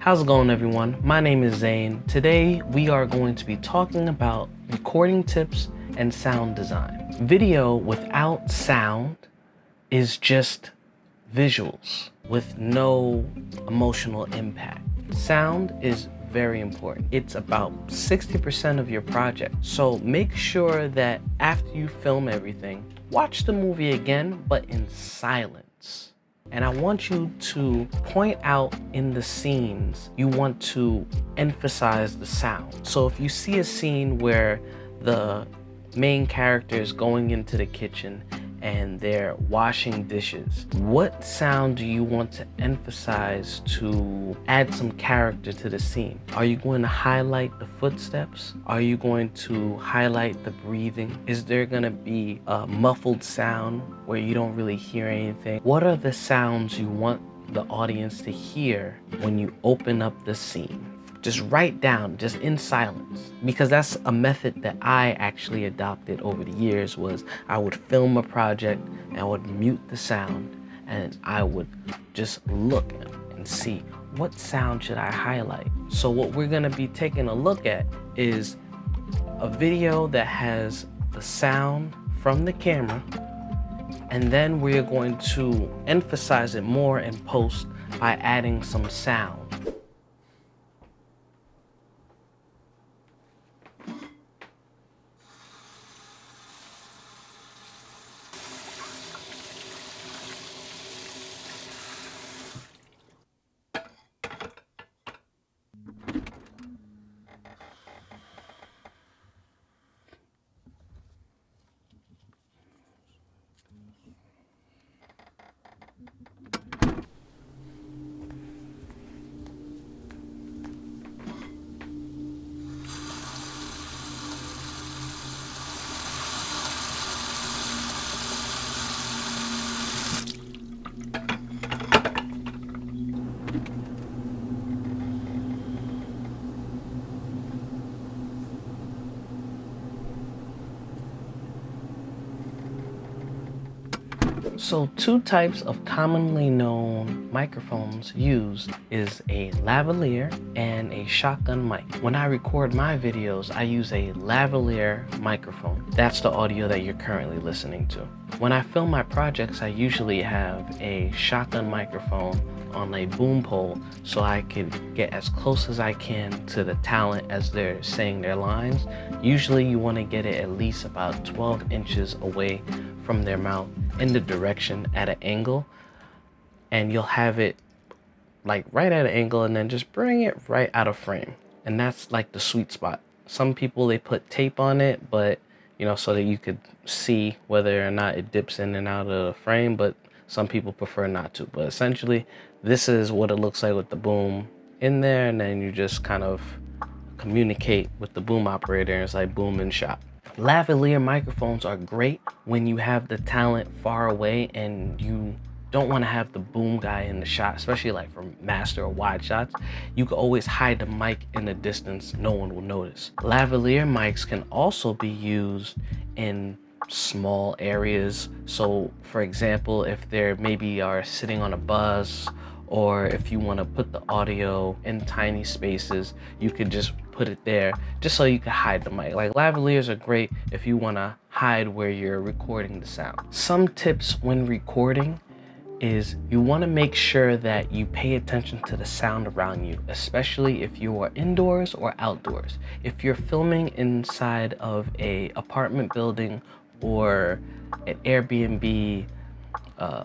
How's it going, everyone? My name is Zane. Today we are going to be talking about recording tips and sound design. Video without sound is just visuals with no emotional impact. Sound is very important. It's about 60% of your project. So make sure that after you film everything, watch the movie again, but in silence. And I want you to point out in the scenes, you want to emphasize the sound. So if you see a scene where the main character is going into the kitchen and they're washing dishes, what sound do you want to emphasize to add some character to the scene? Are you going to highlight the footsteps? Are you going to highlight the breathing? Is there going to be a muffled sound where you don't really hear anything? What are the sounds you want the audience to hear when you open up the scene? Just write down, just in silence, because that's a method that I actually adopted over the years. Was I would film a project and I would mute the sound and I would just look and see what sound should I highlight. So what we're gonna be taking a look at is a video that has the sound from the camera, and then we're going to emphasize it more in post by adding some sound. So two types of commonly known microphones used is a lavalier and a shotgun mic. When I record my videos, I use a lavalier microphone. That's the audio that you're currently listening to. When I film my projects, I usually have a shotgun microphone on a boom pole so I can get as close as I can to the talent as they're saying their lines. Usually you want to get it at least about 12 inches away from their mouth in the direction at an angle, and you'll have it like right at an angle and then just bring it right out of frame. And that's like the sweet spot. Some people, they put tape on it, but so that you could see whether or not it dips in and out of the frame, but some people prefer not to. But essentially this is what it looks like with the boom in there, and then you just kind of communicate with the boom operator and it's like boom and shot. Lavalier microphones are great when you have the talent far away and you don't want to have the boom guy in the shot, especially like for master or wide shots. You can always hide the mic in the distance, no one will notice. Lavalier mics can also be used in small areas. So for example, if there maybe are sitting on a bus, or if you want to put the audio in tiny spaces, you could just put it there just so you can hide the mic. Like lavaliers are great if you want to hide where you're recording the sound. Some tips when recording is you want to make sure that you pay attention to the sound around you, especially if you are indoors or outdoors. If you're filming inside of a apartment building or an Airbnb,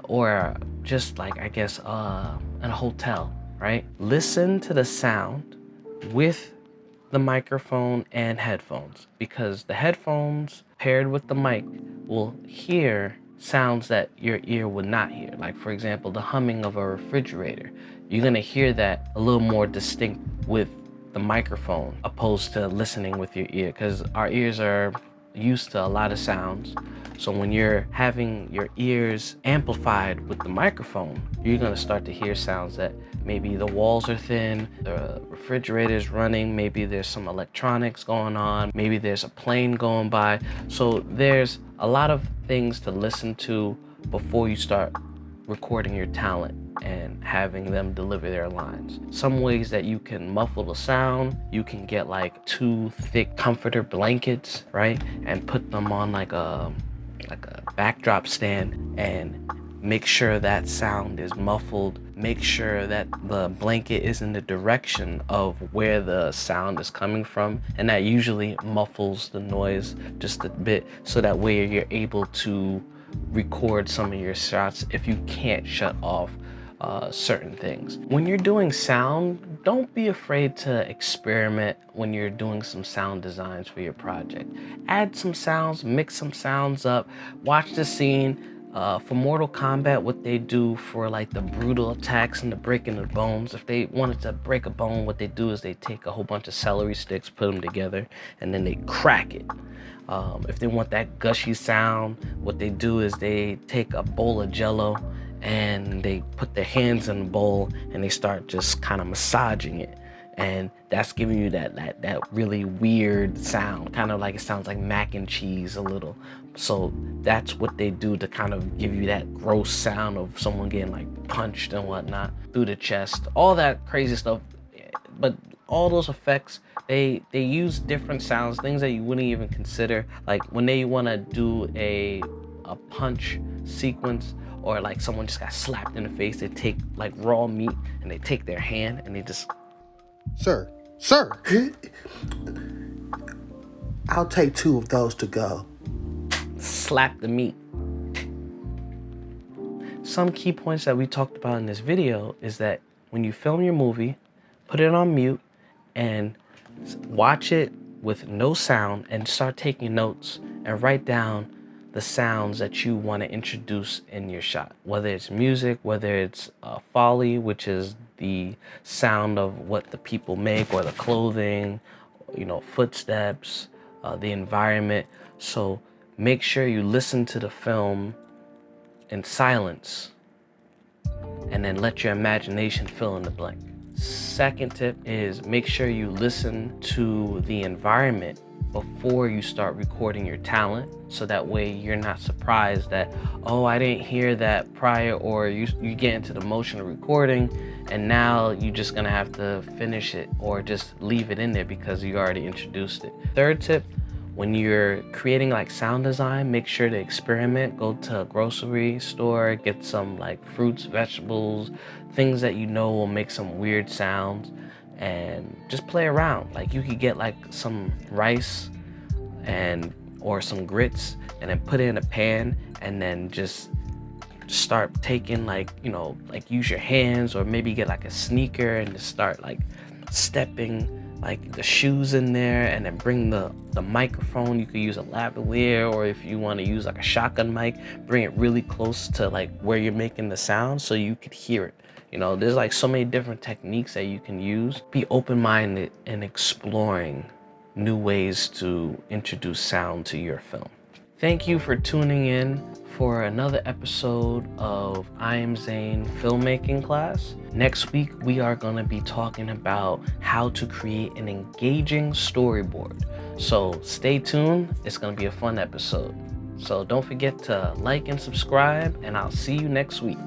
or just like, I guess, in a hotel, right? Listen to the sound with the microphone and headphones, because the headphones paired with the mic will hear sounds that your ear would not hear. Like for example, the humming of a refrigerator. You're gonna hear that a little more distinct with the microphone opposed to listening with your ear, because our ears are used to a lot of sounds. So when you're having your ears amplified with the microphone, you're gonna start to hear sounds that maybe the walls are thin, the refrigerator's running, maybe there's some electronics going on, maybe there's a plane going by. So there's a lot of things to listen to before you start recording your talent and having them deliver their lines. Some ways that you can muffle the sound, you can get like 2 thick comforter blankets, right? And put them on like a backdrop stand and make sure that sound is muffled. Make sure that the blanket is in the direction of where the sound is coming from, and that usually muffles the noise just a bit, so that way you're able to record some of your shots if you can't shut off certain things. When you're doing sound, don't be afraid to experiment when you're doing some sound designs for your project. Add some sounds, mix some sounds up, watch the scene. For Mortal Kombat, what they do for like the brutal attacks and the breaking of bones, if they wanted to break a bone, what they do is they take a whole bunch of celery sticks, put them together, and then they crack it. If they want that gushy sound, what they do is they take a bowl of Jello and they put their hands in the bowl and they start just kind of massaging it. And that's giving you that really weird sound, kind of like it sounds like mac and cheese a little. So that's what they do to kind of give you that gross sound of someone getting like punched and whatnot through the chest, all that crazy stuff. But all those effects, they use different sounds, things that you wouldn't even consider. Like when they want to do a punch sequence, or like someone just got slapped in the face, they take like raw meat and they take their hand and they just... Sir, I'll take 2 of those to go. Slap the meat. Some key points that we talked about in this video is that when you film your movie, put it on mute and watch it with no sound and start taking notes and write down the sounds that you want to introduce in your shot. Whether it's music, whether it's Foley, which is the sound of what the people make, or the clothing, you know, footsteps, the environment. So make sure you listen to the film in silence and then let your imagination fill in the blank. Second tip is make sure you listen to the environment before you start recording your talent, so that way you're not surprised that, oh, I didn't hear that prior, or you get into the motion of recording and now you're just gonna have to finish it or just leave it in there because you already introduced it. Third tip, when you're creating like sound design, make sure to experiment. Go to a grocery store, get some like fruits, vegetables, things that you know will make some weird sounds, and just play around. Like you could get like some rice or some grits and then put it in a pan and then just start taking like, you know, like use your hands, or maybe get like a sneaker and just start like stepping like the shoes in there, and then bring the microphone. You could use a lavalier, or if you want to use like a shotgun mic, bring it really close to like where you're making the sound so you could hear it. You know, there's like so many different techniques that you can use. Be open-minded and exploring new ways to introduce sound to your film. Thank you for tuning in for another episode of I Am Zane filmmaking class. Next week, we are gonna be talking about how to create an engaging storyboard. So stay tuned, it's gonna be a fun episode. So don't forget to like and subscribe, and I'll see you next week.